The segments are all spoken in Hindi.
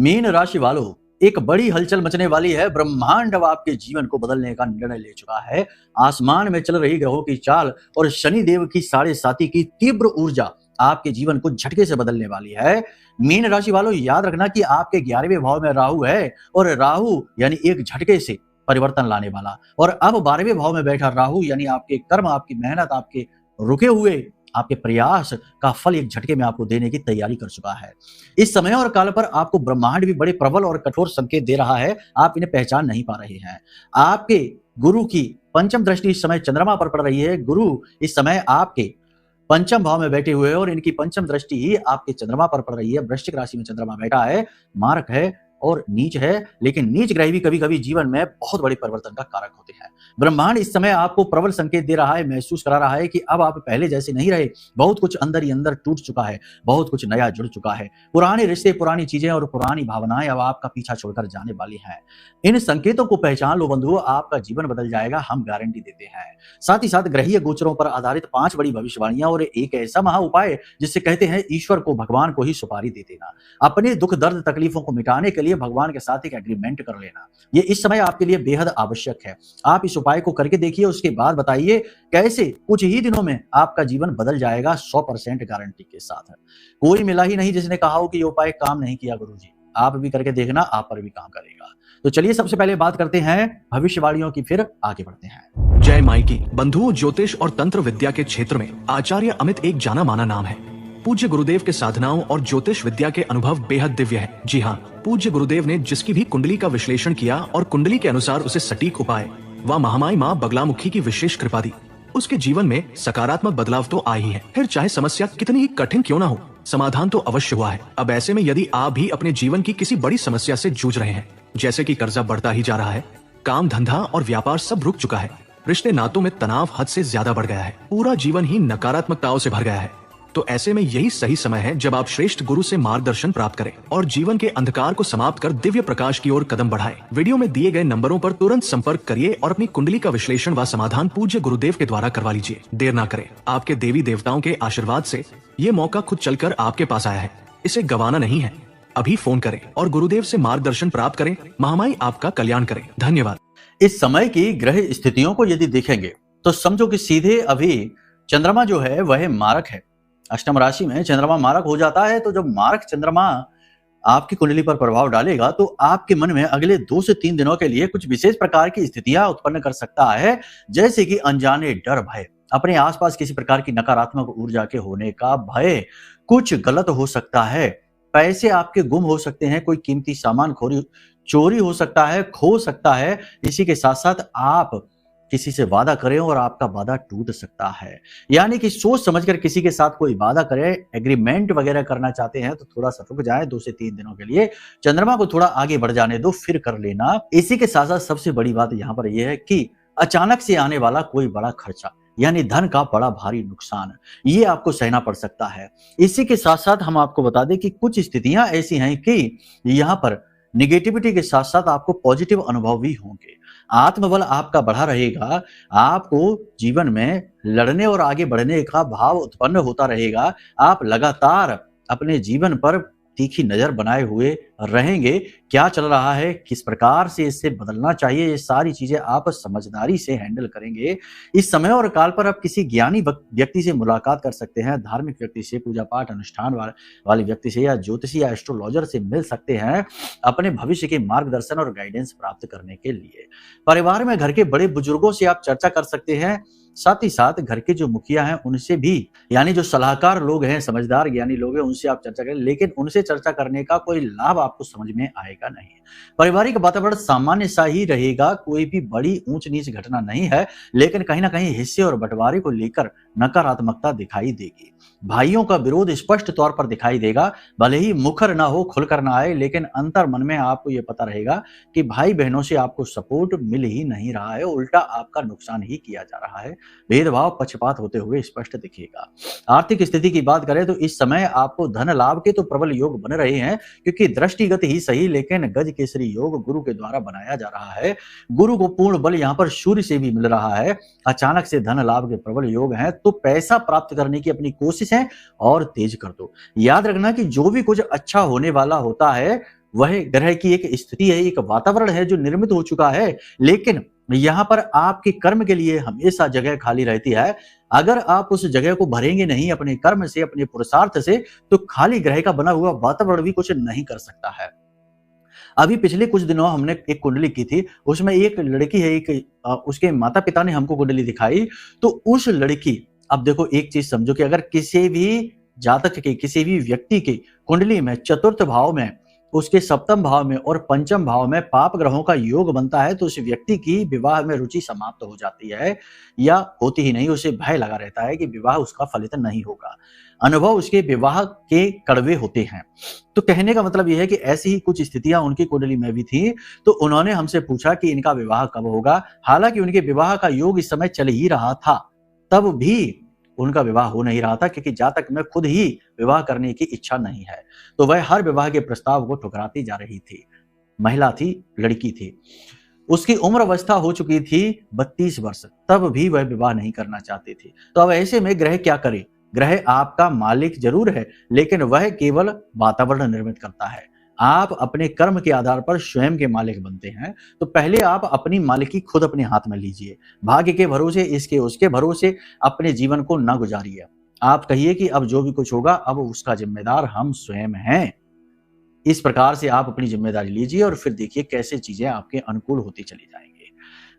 मीन राशि वालों, एक बड़ी हलचल मचने वाली है। ब्रह्मांड अब आपके जीवन को बदलने का निर्णय ले चुका है। आसमान में चल रही ग्रहों की चाल और शनि देव की 7.5 की तीव्र ऊर्जा आपके जीवन को झटके से बदलने वाली है। मीन राशि वालों, याद रखना कि आपके 11वें भाव में राहु है और राहु यानी एक झटके से परिवर्तन लाने वाला, और अब 12वें भाव में बैठा राहु यानी आपके कर्म, आपकी मेहनत, आपके रुके हुए आपके प्रयास का फल एक झटके में आपको देने की तैयारी कर चुका है। इस समय और काल पर आपको ब्रह्मांड भी बड़े प्रबल और कठोर संकेत दे रहा है। आप इन्हें पहचान नहीं पा रहे हैं। आपके गुरु की पंचम दृष्टि इस समय चंद्रमा पर पड़ रही है। गुरु इस समय आपके पंचम भाव में बैठे हुए हैं और इनकी पंचम दृष्टि ही आपके चंद्रमा पर पड़ रही है। वृश्चिक राशि में चंद्रमा बैठा है, मारक है और नीच है, लेकिन नीच ग्रह भी कभी कभी जीवन में बहुत बड़े परिवर्तन का कारक होते हैं। ब्रह्मांड इस समय आपको प्रबल संकेत दे रहा है, महसूस करा रहा है कि अब आप पहले जैसे नहीं रहे। बहुत कुछ अंदर ही अंदर टूट चुका है, बहुत कुछ नया जुड़ चुका है। पुराने रिश्ते, पुरानी चीजें और पुरानी भावनाएं अब आपका पीछा छोड़कर जाने वाली हैं। इन संकेतों को पहचान लो बंधुओं, आपका जीवन बदल जाएगा, हम गारंटी देते हैं। साथ ही साथ ग्रहीय गोचरों पर आधारित 5 बड़ी भविष्यवाणियां और एक ऐसा महा उपाय जिससे कहते हैं ईश्वर को, भगवान को ही सुपारी दे देना। अपने दुख दर्द तकलीफों को मिटाने के लिए भगवान के साथ एक एग्रीमेंट कर लेना, ये इस समय आपके लिए बेहद आवश्यक है। आप इस उपाय को करके देखिए, उसके बाद बताइए कैसे कुछ ही दिनों में आपका जीवन बदल जाएगा, 100% गारंटी के साथ है। कोई मिला ही नहीं जिसने कहा हो कि ये उपाय काम नहीं किया गुरुजी। आप भी करके देखना, आप पर भी काम करेगा। तो चलिए सबसे पहले बात करते हैं भविष्यवाणियों की, फिर आगे बढ़ते हैं। जय माई की। बंधुओं, ज्योतिष और तंत्र विद्या के क्षेत्र में आचार्य अमित एक जाना माना नाम है। पूज्य गुरुदेव के साधनाओं और ज्योतिष विद्या के अनुभव बेहद दिव्य है। जी हाँ, पूज्य गुरुदेव ने जिसकी भी कुंडली का विश्लेषण किया और कुंडली के अनुसार उसे सटीक उपाय व महामाई माँ बगलामुखी की विशेष कृपा दी, उसके जीवन में सकारात्मक बदलाव तो आ ही है। फिर चाहे समस्या कितनी ही कठिन क्यों ना हो, समाधान तो अवश्य हुआ है। अब ऐसे में यदि आप भी अपने जीवन की किसी बड़ी समस्या से जूझ रहे हैं, जैसे कि कर्जा बढ़ता ही जा रहा है, काम धंधा और व्यापार सब रुक चुका है, रिश्ते नातों में तनाव हद से ज्यादा बढ़ गया है, पूरा जीवन ही नकारात्मकताओं से भर गया है, तो ऐसे में यही सही समय है जब आप श्रेष्ठ गुरु से मार्गदर्शन प्राप्त करें और जीवन के अंधकार को समाप्त कर दिव्य प्रकाश की ओर कदम बढ़ाएं। वीडियो में दिए गए नंबरों पर तुरंत संपर्क करिए और अपनी कुंडली का विश्लेषण व समाधान पूज्य गुरुदेव के द्वारा करवा लीजिए। देर ना करें, आपके देवी देवताओं के आशीर्वाद से ये मौका खुद चलकर आपके पास आया है, इसे गंवाना नहीं है। अभी फोन करें और गुरुदेव से मार्गदर्शन प्राप्त करें। महामाई आपका कल्याण करें। धन्यवाद। इस समय की ग्रह स्थितियों को यदि देखेंगे तो समझो कि सीधे अभी चंद्रमा जो है वह मारक है। अष्टम राशि में चंद्रमा मारक हो जाता है, तो जब मारक चंद्रमा आपकी कुंडली पर प्रभाव डालेगा तो आपके मन में अगले 2 से 3 दिनों के लिए कुछ विशेष प्रकार की स्थितियां उत्पन्न कर सकता है, जैसे कि अनजाने डर, भय, अपने आसपास किसी प्रकार की नकारात्मक ऊर्जा के होने का भय, कुछ गलत हो सकता है, पैसे आपके गुम हो सकते हैं, कोई कीमती सामान चोरी हो सकता है, खो सकता है। इसी के साथ साथ आप किसी से वादा करें और आपका वादा टूट सकता है, यानी कि सोच समझकर किसी के साथ कोई वादा करें, एग्रीमेंट वगैरह करना चाहते हैं तो थोड़ा सा रुक जाए, 2 से 3 दिनों के लिए चंद्रमा को थोड़ा आगे बढ़ जाने दो, फिर कर लेना। इसी के साथ साथ सबसे बड़ी बात यहाँ पर यह है कि अचानक से आने वाला कोई बड़ा खर्चा यानी धन का बड़ा भारी नुकसान, ये आपको सहना पड़ सकता है। इसी के साथ साथ हम आपको बता दें कि कुछ स्थितियां ऐसी हैं कि यहाँ पर निगेटिविटी के साथ साथ आपको पॉजिटिव अनुभव भी होंगे। आत्मबल आपका बढ़ा रहेगा, आपको जीवन में लड़ने और आगे बढ़ने का भाव उत्पन्न होता रहेगा। आप लगातार अपने जीवन पर तीखी नजर बनाए हुए रहेंगे, क्या चल रहा है, किस प्रकार से इससे बदलना चाहिए, ये सारी चीजें आप समझदारी से हैंडल करेंगे। इस समय और काल पर आप किसी ज्ञानी व्यक्ति से मुलाकात कर सकते हैं, धार्मिक व्यक्ति से, पूजा पाठ अनुष्ठान वाले व्यक्ति से, या ज्योतिषी या एस्ट्रोलॉजर से मिल सकते हैं अपने भविष्य के मार्गदर्शन और गाइडेंस प्राप्त करने के लिए। परिवार में घर के बड़े बुजुर्गों से आप चर्चा कर सकते हैं, साथ ही साथ घर के जो मुखिया हैं उनसे भी, यानी जो सलाहकार लोग हैं, समझदार ज्ञानी लोग हैं, उनसे आप चर्चा करें, लेकिन उनसे चर्चा करने का कोई लाभ आपको समझ में आएगा नहीं। पारिवारिक वातावरण सामान्य सा ही रहेगा, कोई भी बड़ी ऊंच नीच घटना नहीं है, लेकिन कहीं ना कहीं हिस्से और बंटवारे को लेकर नकारात्मकता दिखाई देगी। भाइयों का विरोध स्पष्ट तौर पर दिखाई देगा, भले ही मुखर ना हो, खुलकर ना आए, लेकिन अंतर मन में आपको यह पता रहेगा कि भाई बहनों से आपको सपोर्ट मिल ही नहीं रहा है, उल्टा आपका नुकसान ही किया जा रहा है। भेदभाव, पक्षपात होते हुए स्पष्ट दिखेगा। आर्थिक स्थिति की बात करें तो इस समय आपको धन लाभ के तो प्रबल योग बन रहे हैं, क्योंकि दृष्टिगत ही सही लेकिन गज केसरी योग गुरु के द्वारा बनाया जा रहा है। गुरु को पूर्ण बल यहाँ पर सूर्य से भी मिल रहा है। अचानक से धन लाभ के प्रबल योग हैं, तो पैसा प्राप्त करने की अपनी कोशिश है और तेज कर दो। याद रखना कि जो भी कुछ अच्छा होने वाला होता है वह ग्रह की एक स्थिति है, एक वातावरण है जो निर्मित हो चुका है, लेकिन यहाँ पर आपके कर्म के लिए हमेशा जगह खाली रहती है। अगर आप उस जगह को भरेंगे नहीं अपने कर्म से, अपने पुरुषार्थ से, तो खाली ग्रह का बना हुआ वातावरण भी कुछ नहीं कर सकता है। अभी पिछले कुछ दिनों हमने एक कुंडली की थी, उसमें एक लड़की है, उसके माता पिता ने हमको कुंडली दिखाई, तो उस लड़की, अब देखो एक चीज समझो कि अगर किसी भी जातक के, किसी भी व्यक्ति की कुंडली में चतुर्थ भाव में, उसके सप्तम भाव में और पंचम भाव में पाप ग्रहों का योग बनता है, तो उस व्यक्ति की विवाह में रुचि समाप्त हो जाती है या होती ही नहीं। उसे भय लगा रहता है कि विवाह उसका फलित नहीं होगा, अनुभव उसके विवाह के कड़वे होते हैं। तो कहने का मतलब यह है कि ऐसी ही कुछ स्थितियां उनकी कुंडली में भी थी, तो उन्होंने हमसे पूछा कि इनका विवाह कब होगा। हालांकि उनके विवाह का योग इस समय चल ही रहा था, तब भी उनका विवाह हो नहीं रहा था, क्योंकि जातक में खुद ही विवाह करने की इच्छा नहीं है, तो वह हर विवाह के प्रस्ताव को ठुकराती जा रही थी। महिला थी, लड़की थी, उसकी उम्र अवस्था हो चुकी थी 32 वर्ष, तब भी वह विवाह नहीं करना चाहती थी। तो अब ऐसे में ग्रह क्या करे? ग्रह आपका मालिक जरूर है, लेकिन वह केवल वातावरण निर्मित करता है। आप अपने कर्म के आधार पर स्वयं के मालिक बनते हैं, तो पहले आप अपनी मालिकी खुद अपने हाथ में लीजिए। भाग्य के भरोसे, इसके उसके भरोसे अपने जीवन को न गुजारिए। आप कहिए कि अब जो भी कुछ होगा, अब उसका जिम्मेदार हम स्वयं हैं। इस प्रकार से आप अपनी जिम्मेदारी लीजिए और फिर देखिए कैसे चीजें आपके अनुकूल होती चली जाएंगी।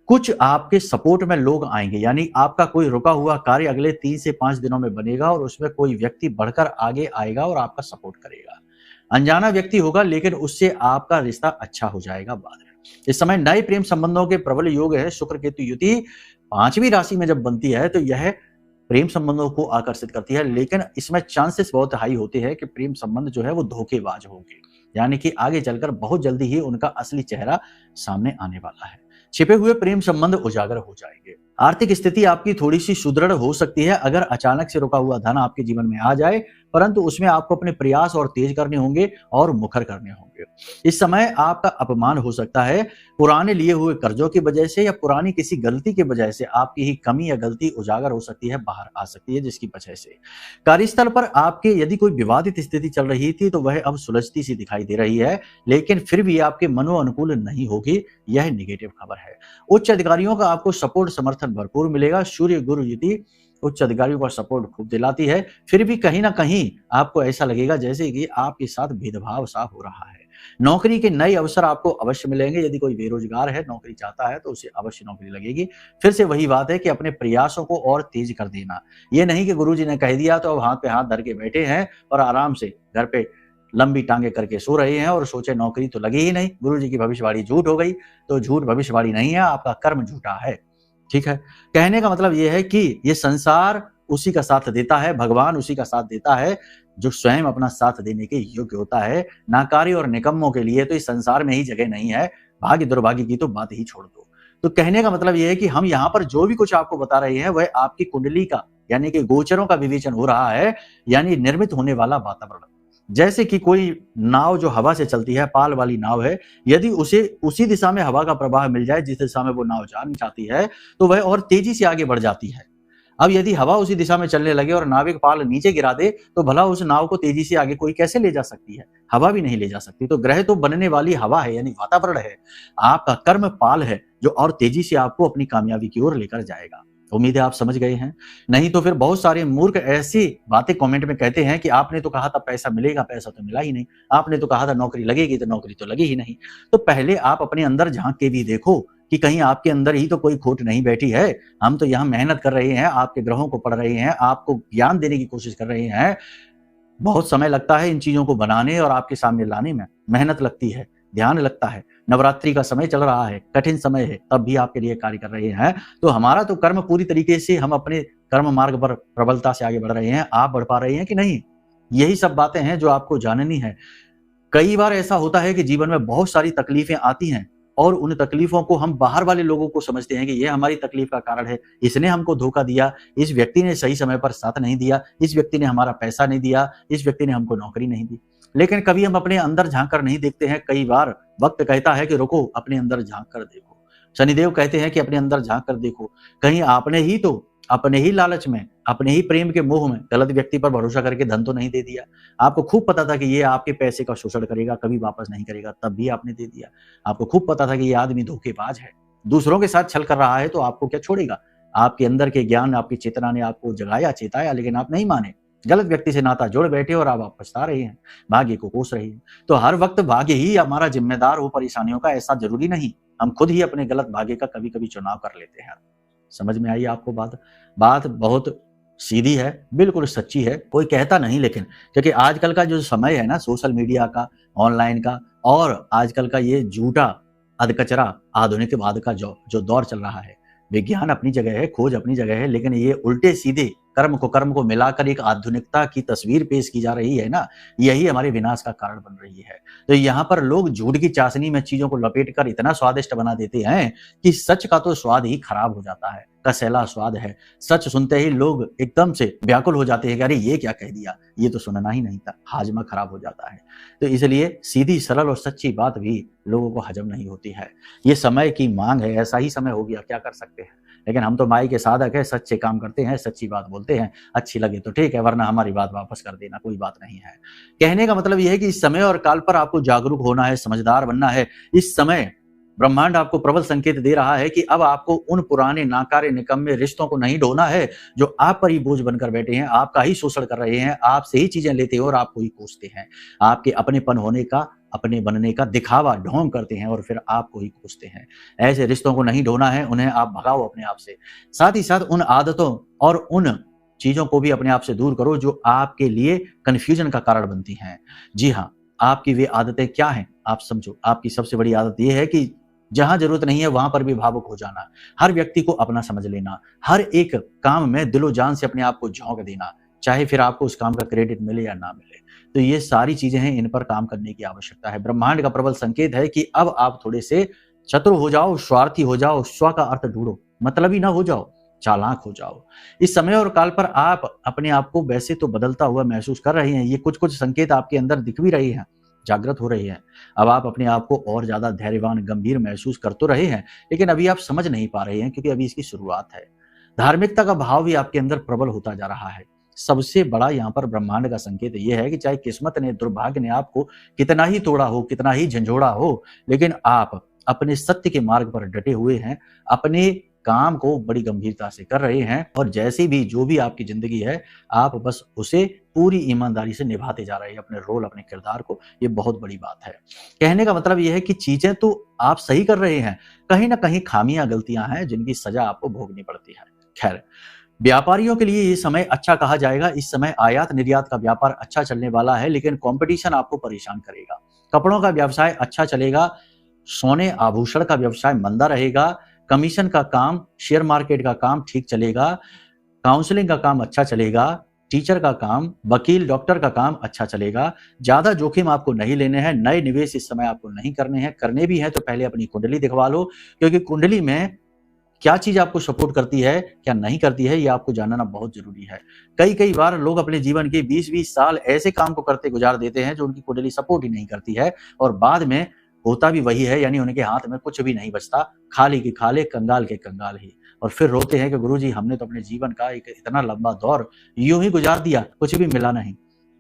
कुछ आपके सपोर्ट में लोग आएंगे, यानी आपका कोई रुका हुआ कार्य अगले 3 से 5 दिनों में बनेगा और उसमें कोई व्यक्ति बढ़कर आगे आएगा और आपका सपोर्ट करेगा। अनजाना व्यक्ति होगा, लेकिन उससे आपका रिश्ता अच्छा हो जाएगा बाद में। इस समय नए प्रेम संबंधों के प्रबल योग है। शुक्र केतु युति 5वीं राशि में जब बनती है तो यह प्रेम संबंधों को आकर्षित करती है, लेकिन इसमें चांसेस बहुत हाई होते हैं कि प्रेम संबंध जो है वो धोखेबाज होंगे, यानी कि आगे चलकर बहुत जल्दी ही उनका असली चेहरा सामने आने वाला है। छिपे हुए प्रेम संबंध उजागर हो जाएंगे। आर्थिक स्थिति आपकी थोड़ी सी सुदृढ़ हो सकती है अगर अचानक से रुका हुआ धन आपके जीवन में आ जाए, परंतु उसमें आपको अपने प्रयास और तेज करने होंगे और मुखर करने होंगे। इस समय आपका अपमान हो सकता है, पुराने लिए हुए कर्जों की वजह से या पुरानी किसी गलती की वजह से आपकी ही कमी या गलती उजागर हो सकती है, बाहर आ सकती है, जिसकी वजह से कार्यस्थल पर आपके यदि कोई विवादित स्थिति चल रही थी तो वह अब सुलझती सी दिखाई दे रही है, लेकिन फिर भी आपके मनो अनुकूल नहीं होगी। यह निगेटिव खबर है। उच्च अधिकारियों का आपको सपोर्ट समर्थन भरपूर मिलेगा। सूर्य गुरु युति उच्च अधिकारियों का सपोर्ट खूब दिलाती है, फिर भी कहीं ना कहीं आपको ऐसा लगेगा जैसे कि आपके साथ भेदभाव सा हो रहा है। नौकरी के नए अवसर आपको अवश्य मिलेंगे। यदि कोई बेरोजगार है, नौकरी चाहता है, तो उसे अवश्य नौकरी लगेगी। फिर से वही बात है कि अपने प्रयासों को और तेज कर देना। ये नहीं कि गुरुजी ने कह दिया तो अब हाथ पे हाथ धर के बैठे हैं और आराम से घर पे लंबी टांगे करके सो रहे हैं और सोचे नौकरी तो लगी ही नहीं, गुरुजी की भविष्यवाणी झूठ हो गई। तो झूठ भविष्यवाणी नहीं है, आपका कर्म झूठा है। ठीक है, कहने का मतलब यह है कि ये संसार उसी का साथ देता है, भगवान उसी का साथ देता है जो स्वयं अपना साथ देने के योग्य होता है। नाकारी और निकम्मों के लिए तो इस संसार में ही जगह नहीं है। भाग्य दुर्भाग्य की तो बात ही छोड़ दो। तो कहने का मतलब यह है कि हम यहाँ पर जो भी कुछ आपको बता रहे हैं वह आपकी कुंडली का, यानी कि गोचरों का विवेचन हो रहा है, यानी निर्मित होने वाला वातावरण। जैसे कि कोई नाव जो हवा से चलती है, पाल वाली नाव है, यदि उसे उसी दिशा में हवा का प्रवाह मिल जाए जिस दिशा में वो नाव जाना चाहती है, तो वह और तेजी से आगे बढ़ जाती है। अब यदि हवा उसी दिशा में चलने लगे और नाविक पाल नीचे गिरा दे, तो भला उस नाव को तेजी से आगे कोई कैसे ले जा सकती है? हवा भी नहीं ले जा सकती। तो ग्रह तो बनने वाली हवा है, यानी वातावरण है। आपका कर्म पाल है जो और तेजी से आपको अपनी कामयाबी की ओर लेकर जाएगा। उम्मीद है आप समझ गए हैं। नहीं तो फिर बहुत सारे मूर्ख ऐसी बातें कमेंट में कहते हैं कि आपने तो कहा था पैसा मिलेगा, पैसा तो मिला ही नहीं। आपने तो कहा था नौकरी लगेगी, तो नौकरी तो लगी ही नहीं। तो पहले आप अपने अंदर झांक के भी देखो कि कहीं आपके अंदर ही तो कोई खोट नहीं बैठी है। हम तो यहाँ मेहनत कर रहे हैं, आपके ग्रहों को पढ़ रहे हैं, आपको ज्ञान देने की कोशिश कर रहे हैं। बहुत समय लगता है इन चीजों को बनाने और आपके सामने लाने में, मेहनत लगती है, ध्यान लगता है। नवरात्रि का समय चल रहा है, कठिन समय है, तब भी आपके लिए कार्य कर रहे हैं। तो हमारा तो कर्म पूरी तरीके से, हम अपने कर्म मार्ग पर प्रबलता से आगे बढ़ रहे हैं। आप बढ़ पा रहे हैं कि नहीं? यही सब बातें हैं जो आपको जाननी है। कई बार ऐसा होता है कि जीवन में बहुत सारी तकलीफें आती हैं और उन तकलीफों को हम बाहर वाले लोगों को समझते हैं कि ये हमारी तकलीफ का कारण है, इसने हमको धोखा दिया, इस व्यक्ति ने सही समय पर साथ नहीं दिया, इस व्यक्ति ने हमारा पैसा नहीं दिया, इस व्यक्ति ने हमको नौकरी नहीं दी। लेकिन कभी हम अपने अंदर झांक कर नहीं देखते हैं। कई बार वक्त कहता है कि रुको, अपने अंदर झांक कर देखो। शनिदेव कहते हैं कि अपने अंदर झांक कर देखो, कहीं आपने ही तो अपने ही लालच में, अपने ही प्रेम के मोह में गलत व्यक्ति पर भरोसा करके धन तो नहीं दे दिया। आपको खूब पता था कि ये आपके पैसे का शोषण करेगा, कभी वापस नहीं करेगा, तब भी आपने दे दिया। आपको खूब पता था कि ये आदमी धोखेबाज है, दूसरों के साथ छल कर रहा है, तो आपको क्या छोड़ेगा। आपके अंदर के ज्ञान, आपकी चेतना ने आपको जगाया, चेताया, लेकिन आप नहीं माने। गलत व्यक्ति से नाता जोड़ बैठे और अब आप पछता रहे हैं, भाग्य को कोस रहे हैं। तो हर वक्त भाग्य ही हमारा जिम्मेदार हो परेशानियों का, ऐसा जरूरी नहीं। हम खुद ही अपने गलत भाग्य का कभी कभी चुनाव कर लेते हैं। समझ में आई आपको बात? बात बहुत सीधी है, बिल्कुल सच्ची है, कोई कहता नहीं, लेकिन क्योंकि आजकल का जो समय है ना, सोशल मीडिया का, ऑनलाइन का, और आजकल का ये झूठा अधकचरा आधुनिकवाद का जो दौर चल रहा है, विज्ञान अपनी जगह है, खोज अपनी जगह है, लेकिन ये उल्टे सीधे कर्म को मिलाकर एक आधुनिकता की तस्वीर पेश की जा रही है ना, यही हमारे विनाश का कारण बन रही है। तो यहाँ पर लोग झूठ की चाशनी में चीजों को लपेटकर इतना स्वादिष्ट बना देते हैं कि सच का तो स्वाद ही खराब हो जाता है, कसैला स्वाद है। सच सुनते ही लोग एकदम से व्याकुल हो जाते हैं कि अरे ये क्या कह दिया, ये तो सुनना ही नहीं था, हाजमा खराब हो जाता है। तो इसलिए सीधी सरल और सच्ची बात भी लोगों को हजम नहीं होती है। ये समय की मांग है, ऐसा ही समय हो गया, क्या कर सकते हैं। लेकिन हम तो माई के साधक है, सच्चे काम करते हैं, सच्ची बात बोलते हैं, अच्छी लगे तो ठीक है, वरना हमारी बात वापस कर देना, कोई बात नहीं है। कहने का मतलब यह है कि इस समय और काल पर आपको जागरूक होना है, समझदार बनना है। इस समय ब्रह्मांड आपको प्रबल संकेत दे रहा है कि अब आपको उन पुराने नाकारे निकम्मे रिश्तों को नहीं ढोना है जो आप पर ही बोझ बनकर बैठे हैं, आपका ही शोषण कर रहे हैं, आपसे ही चीजें लेते हैं और आपको ही कोसते हैं। आपके अपनेपन होने का, अपने बनने का दिखावा ढोंग करते हैं और फिर आपको ही कोसते हैं। ऐसे रिश्तों को नहीं ढोना है, उन्हें आप भगाओ अपने आप से। साथ ही साथ उन आदतों और उन चीजों को भी अपने आप से दूर करो जो आपके लिए कंफ्यूजन का कारण बनती हैं। जी हाँ, आपकी वे आदतें क्या हैं आप समझो। आपकी सबसे बड़ी आदत यह है कि जहां जरूरत नहीं है वहां पर भी भावुक हो जाना, हर व्यक्ति को अपना समझ लेना, हर एक काम में दिलो जान से अपने आप को झोंक देना, चाहे फिर आपको उस काम का क्रेडिट मिले या ना मिले। तो ये सारी चीजें हैं, इन पर काम करने की आवश्यकता है। ब्रह्मांड का प्रबल संकेत है कि अब आप थोड़े से चतुर हो जाओ, स्वार्थी हो जाओ, स्व का अर्थ ढूंढो, मतलबी ना हो जाओ, चालाक हो जाओ। इस समय और काल पर आप अपने आप को वैसे तो बदलता हुआ महसूस कर रहे हैं, ये कुछ कुछ संकेत आपके अंदर दिख भी रहे हैं, जागृत हो रही है। अब आप अपने आप को और ज्यादा धैर्यवान, गंभीर महसूस कर तो रहे हैं, लेकिन अभी आप समझ नहीं पा रहे हैं क्योंकि अभी इसकी शुरुआत है। धार्मिकता का भाव भी आपके अंदर प्रबल होता जा रहा है। सबसे बड़ा यहाँ पर ब्रह्मांड का संकेत यह है कि चाहे किस्मत ने, दुर्भाग्य ने आपको कितना ही तोड़ा हो, कितना ही झंझोड़ा हो, लेकिन आप अपने सत्य के मार्ग पर डटे हुए हैं, अपने काम को बड़ी गंभीरता से कर रहे हैं और जैसी भी जो भी आपकी जिंदगी है, आप बस उसे पूरी ईमानदारी से निभाते जा रहे हैं, अपने रोल, अपने किरदार को। ये बहुत बड़ी बात है। कहने का मतलब यह है कि चीजें तो आप सही कर रहे हैं, कहीं ना कहीं खामियां, गलतियां हैं जिनकी सजा आपको भोगनी पड़ती है। खैर, व्यापारियों के लिए ये समय अच्छा कहा जाएगा। इस समय आयात निर्यात का व्यापार अच्छा चलने वाला है, लेकिन कंपटीशन आपको परेशान करेगा। कपड़ों का व्यवसाय अच्छा चलेगा, सोने आभूषण का व्यवसाय मंदा रहेगा, कमीशन का काम, शेयर मार्केट का काम ठीक चलेगा, काउंसलिंग का काम अच्छा चलेगा, टीचर का काम, वकील, डॉक्टर का काम अच्छा चलेगा। ज्यादा जोखिम आपको नहीं लेने हैं, नए निवेश इस समय आपको नहीं करने हैं, करने भी हैं तो पहले अपनी कुंडली दिखवा लो, क्योंकि कुंडली में क्या चीज आपको सपोर्ट करती है, क्या नहीं करती है, ये आपको जानना बहुत जरूरी है। कई बार लोग अपने जीवन के 20-20 साल ऐसे काम को करते गुजार देते हैं जो उनकी कुंडली सपोर्ट ही नहीं करती है, और बाद में होता भी वही है, यानी उनके हाथ में कुछ भी नहीं बचता, खाली के खाले, कंगाल के कंगाल ही। और फिर रोते हैं कि गुरुजी हमने तो अपने जीवन का एक इतना लंबा दौर यूं ही गुजार दिया, कुछ भी मिला नहीं,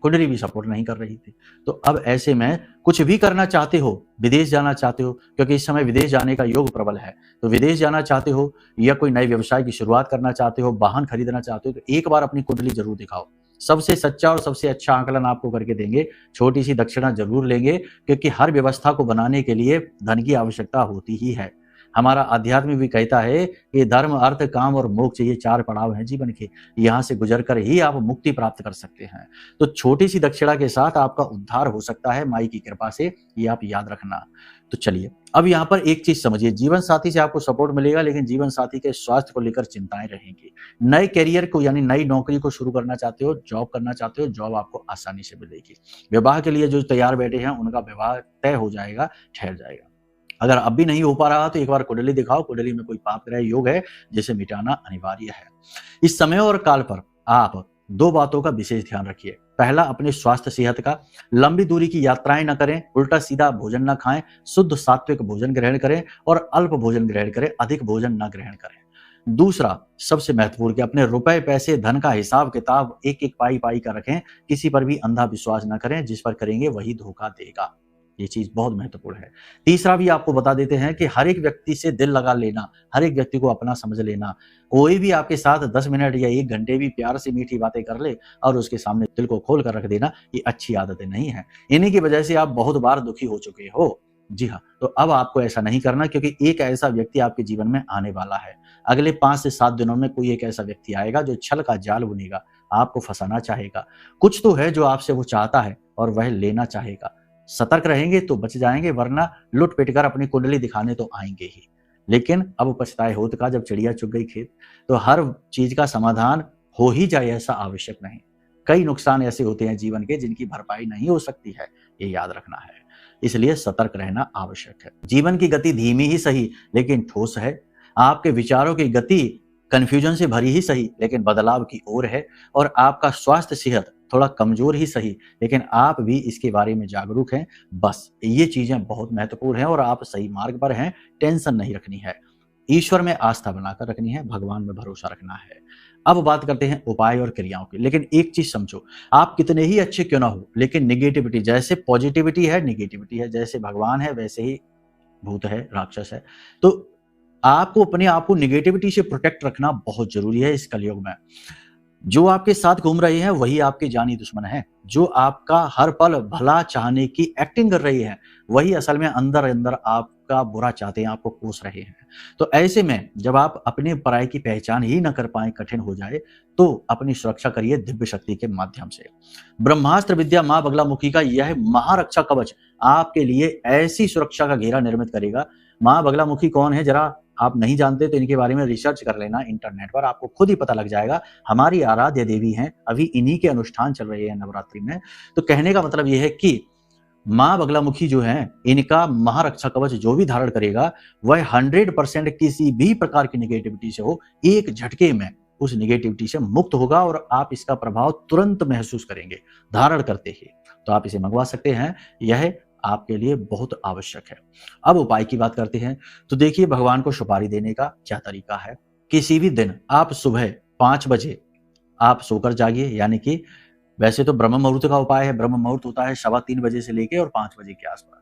कुंडली भी सपोर्ट नहीं कर रही थी। तो अब ऐसे में कुछ भी करना चाहते हो, विदेश जाना चाहते हो, क्योंकि इस समय विदेश जाने का योग प्रबल है, तो विदेश जाना चाहते हो या कोई नए व्यवसाय की शुरुआत करना चाहते हो, वाहन खरीदना चाहते हो, तो एक बार अपनी कुंडली जरूर दिखाओ। सबसे सच्चा और सबसे अच्छा आकलन आपको करके देंगे, छोटी सी दक्षिणा जरूर लेंगे, क्योंकि हर व्यवस्था को बनाने के लिए धन की आवश्यकता होती ही है। हमारा अध्यात्म भी कहता है कि धर्म, अर्थ, काम और मोक्ष, ये 4 पड़ाव हैं जीवन के, यहाँ से गुजर कर ही आप मुक्ति प्राप्त कर सकते हैं। तो छोटी सी दक्षिणा के साथ आपका उद्धार हो सकता है माई की कृपा से, ये आप याद रखना। तो चलिए, अब यहाँ पर एक चीज समझिए, जीवन साथी से आपको सपोर्ट मिलेगा, लेकिन जीवन साथी के स्वास्थ्य को लेकर चिंताएं रहेंगी। नए करियर को, यानी नई नौकरी को शुरू करना चाहते हो, जॉब करना चाहते हो, जॉब आपको आसानी से मिलेगी। विवाह के लिए जो तैयार बैठे हैं उनका विवाह तय हो जाएगा, ठहर जाएगा। अगर अब भी नहीं हो पा रहा तो एक बार कुंडली दिखाओ, कुंडली में कोई पाप ग्रह योग है जिसे मिटाना अनिवार्य है। इस समय और काल पर आप 2 बातों का विशेष ध्यान रखिए। पहला, अपने स्वास्थ्य सेहत का। लंबी दूरी की यात्राएं न करें, उल्टा सीधा भोजन न खाएं, शुद्ध सात्विक भोजन ग्रहण करें और अल्प भोजन ग्रहण करें, अधिक भोजन न ग्रहण करें। दूसरा सबसे महत्वपूर्ण कि अपने रुपए पैसे धन का हिसाब किताब एक एक पाई पाई का रखें, किसी पर भी अंधा विश्वास ना करें, जिस पर करेंगे वही धोखा देगा। ये चीज बहुत महत्वपूर्ण है। तीसरा भी आपको बता देते हैं कि हर एक व्यक्ति से दिल लगा लेना, हर एक व्यक्ति को अपना समझ लेना। कोई भी आपके साथ 10 मिनट या 1 घंटे भी प्यार से मीठी बातें कर ले और उसके सामने दिल को खोल कर रख देना, ये अच्छी आदतें नहीं है। इन्हीं की वजह से आप बहुत बार दुखी हो चुके हो। जी हाँ, तो अब आपको ऐसा नहीं करना, क्योंकि एक ऐसा व्यक्ति आपके जीवन में आने वाला है। अगले 5 से 7 दिनों में कोई एक ऐसा व्यक्ति आएगा जो छल का जाल बुनेगा, आपको फंसाना चाहेगा। कुछ तो है जो आपसे वो चाहता है और वह लेना चाहेगा। सतर्क रहेंगे तो बच जाएंगे, वरना लुट पिट कर अपनी कुंडली दिखाने तो आएंगे ही। लेकिन अब पछताए होत का, जब चिड़िया चुग गई खेत। तो हर चीज का समाधान हो ही जाए ऐसा आवश्यक नहीं। कई नुकसान ऐसे होते हैं जीवन के जिनकी भरपाई नहीं हो सकती है, ये याद रखना है। इसलिए सतर्क रहना आवश्यक है। जीवन की गति धीमी ही सही लेकिन ठोस है। आपके विचारों की गति कंफ्यूजन से भरी ही सही लेकिन बदलाव की ओर है। और आपका स्वास्थ्य सेहत थोड़ा कमजोर ही सही लेकिन आप भी इसके बारे में जागरूक हैं। बस ये चीजें बहुत महत्वपूर्ण हैं और आप सही मार्ग पर हैं। टेंशन नहीं रखनी है, ईश्वर में आस्था बनाकर रखनी है, भगवान में भरोसा रखना है। अब बात करते हैं उपाय और क्रियाओं की। लेकिन एक चीज समझो, आप कितने ही अच्छे क्यों ना हो, लेकिन निगेटिविटी, जैसे पॉजिटिविटी है निगेटिविटी है, जैसे भगवान है वैसे ही भूत है, राक्षस है। तो आपको अपने आप को निगेटिविटी से प्रोटेक्ट रखना बहुत जरूरी है इस कलयुग में। जो आपके साथ घूम रहे हैं वही आपके जानी दुश्मन है। जो आपका हर पल भला चाहने की एक्टिंग कर रही है वही असल में अंदर अंदर आपका बुरा चाहते हैं, आपको कोस रहे हैं। तो ऐसे में जब आप अपने पराई की पहचान ही न कर पाए, कठिन हो जाए, तो अपनी सुरक्षा करिए दिव्य शक्ति के माध्यम से। ब्रह्मास्त्र विद्या मां बगलामुखी का यह महारक्षा कवच आपके लिए ऐसी सुरक्षा का घेरा निर्मित करेगा। मां बगलामुखी कौन है, जरा आप नहीं जानते तो इनके बारे में रिसर्च कर लेना इंटरनेट पर, आपको खुद ही पता लग जाएगा। हमारी आराध्य देवी हैं, अभी इन्हीं के अनुष्ठान चल रहे हैं नवरात्रि में। तो कहने का मतलब यह है कि मां बगलामुखी जो है, इनका महारक्षा कवच जो भी धारण करेगा वह 100% किसी भी प्रकार की निगेटिविटी से हो, एक झटके में उस निगेटिविटी से मुक्त होगा और आप इसका प्रभाव तुरंत महसूस करेंगे धारण करते ही। तो आप इसे मंगवा सकते हैं, यह आपके लिए बहुत आवश्यक है। अब उपाय की बात करते हैं। तो देखिए, भगवान को सुपारी देने का क्या तरीका है। किसी भी दिन आप सुबह 5 बजे आप सोकर जागिए, यानी कि वैसे तो ब्रह्म मुहूर्त का उपाय है। ब्रह्म मुहूर्त होता है 3:15 बजे से लेके और 5 बजे के आसपास।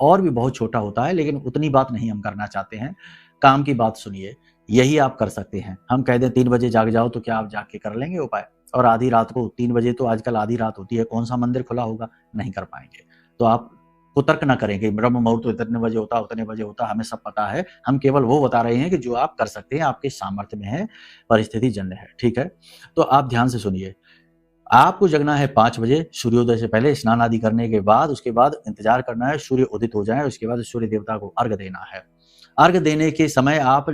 और भी बहुत छोटा होता है लेकिन उतनी बात नहीं हम करना चाहते हैं। काम की बात सुनिए, यही आप कर सकते हैं। हम कह दें 3 बजे जाग जाओ, तो क्या आप जाग के कर लेंगे उपाय? और आधी रात को 3 बजे, तो आजकल आधी रात होती है, कौन सा मंदिर खुला होगा? नहीं कर पाएंगे। तो आप कुतर्क ना करें कि ब्रह्म मुहूर्त इतने बजे होता, उतने बजे होता, हमें सब पता है। हम केवल वो बता रहे हैं कि जो आप कर सकते हैं, आपके सामर्थ्य में है, परिस्थिति जन्य है। ठीक है, तो आप ध्यान से सुनिए। आपको जगना है 5 बजे सूर्योदय से पहले, स्नान आदि करने के बाद। उसके बाद इंतजार करना है सूर्य उदित हो जाए, उसके बाद सूर्य देवता को अर्घ देना है। अर्घ देने के समय आप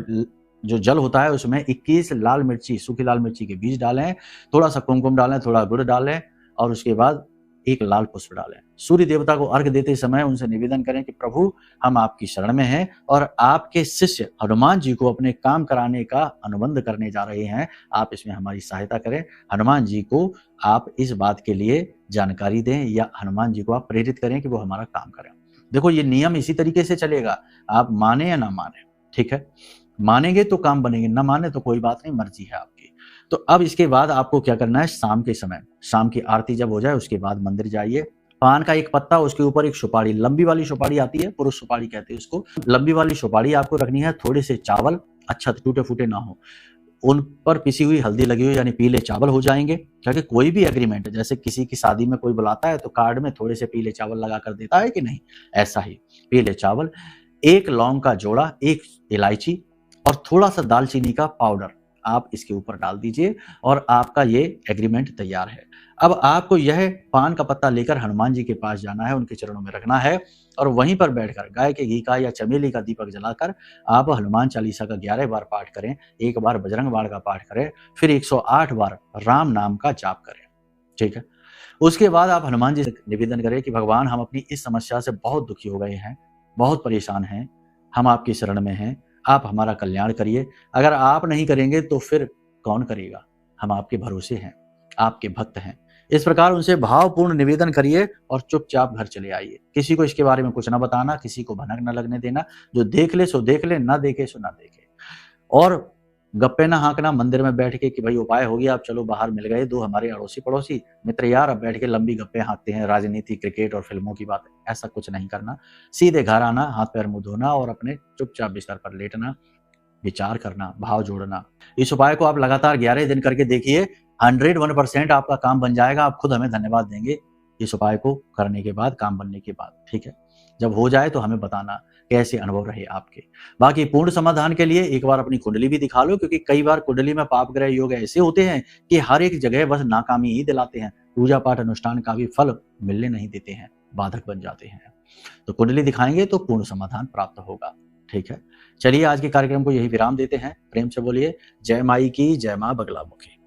जो जल होता है उसमें 21 लाल मिर्ची, सूखी लाल मिर्ची के बीज डालें, थोड़ा सा कुमकुम डालें, थोड़ा गुड़ डालें और उसके बाद एक लाल पुष्प डालें। सूर्य देवता को अर्घ देते समय उनसे निवेदन करें कि प्रभु, हम आपकी शरण में हैं और आपके शिष्य हनुमान जी को अपने काम कराने का अनुबंध करने जा रहे हैं। आप इसमें हमारी सहायता करें। हनुमान जी को आप इस बात के लिए जानकारी दें या हनुमान जी को आप प्रेरित करें कि वो हमारा काम करें। देखो, ये नियम इसी तरीके से चलेगा, आप माने या ना माने। ठीक है, मानेंगे तो काम बनेंगे, ना माने तो कोई बात नहीं, मर्जी है आपकी। तो अब इसके बाद आपको क्या करना है, शाम के समय, शाम की आरती जब हो जाए उसके बाद मंदिर जाइए। पान का एक पत्ता, उसके ऊपर एक सुपारी, लंबी वाली सुपारी आती है, पुरुष सुपारी कहते हैं उसको। लंबी वाली सुपारी आपको रखनी है। थोड़े से चावल, अच्छा टूटे फूटे ना हो, उन पर पिसी हुई हल्दी लगी हुई, यानी पीले चावल हो जाएंगे। क्योंकि कोई भी एग्रीमेंट, जैसे किसी की शादी में कोई बुलाता है तो कार्ड में थोड़े से पीले चावल लगा कर देता है कि नहीं, ऐसा ही पीले चावल, एक लौंग का जोड़ा, एक इलायची और थोड़ा सा दालचीनी का पाउडर आप इसके ऊपर डाल दीजिए और आपका ये एग्रीमेंट तैयार है। अब आपको यह पान का पत्ता लेकर हनुमान जी के पास जाना है, उनके चरणों में रखना है और वहीं पर बैठकर गाय के घी का या चमेली का दीपक जलाकर आप हनुमान चालीसा का 11 बार पाठ करें, 1 बार बजरंग बाण का पाठ करें, फिर 108 बार राम नाम का जाप करें। ठीक है, उसके बाद आप हनुमान जी से निवेदन करें कि भगवान, हम अपनी इस समस्या से बहुत दुखी हो गए हैं, बहुत परेशान हैं, हम आपकी शरण में हैं, आप हमारा कल्याण करिए। अगर आप नहीं करेंगे तो फिर कौन करेगा? हम आपके भरोसे हैं, आपके भक्त हैं। इस प्रकार उनसे भावपूर्ण निवेदन करिए और चुपचाप घर चले आइए। किसी को इसके बारे में कुछ ना बताना, किसी को भनक न लगने देना। जो देख ले सो देख ले, ना देखे सो ना देखे। और गप्पे ना हाँकना मंदिर में बैठ के कि भाई उपाय हो गया, अब चलो बाहर मिल गए दो हमारे अड़ोसी पड़ोसी मित्र यार, अब बैठ के लंबी गप्पे हाँकते हैं, राजनीति, क्रिकेट और फिल्मों की बात। ऐसा कुछ नहीं करना। सीधे घर आना, हाथ पैर मुंह धोना और अपने चुपचाप बिस्तर पर लेटना, विचार करना, भाव जोड़ना। इस उपाय को आप लगातार 11 दिन करके देखिए, 101% आपका काम बन जाएगा। आप खुद हमें धन्यवाद देंगे इस उपाय को करने के बाद, काम बनने के बाद। ठीक है, जब हो जाए तो हमें बताना कैसे अनुभव रहे आपके। बाकी पूर्ण समाधान के लिए एक बार अपनी कुंडली भी दिखा लो, क्योंकि कई बार कुंडली में पाप ग्रह योग ऐसे होते हैं कि हर एक जगह बस नाकामी ही दिलाते हैं, पूजा पाठ अनुष्ठान का भी फल मिलने नहीं देते हैं, बाधक बन जाते हैं। तो कुंडली दिखाएंगे तो पूर्ण समाधान प्राप्त होगा। ठीक है, चलिए आज के कार्यक्रम को यही विराम देते हैं। प्रेम से बोलिए जय माई की, जय मां बगलामुखी।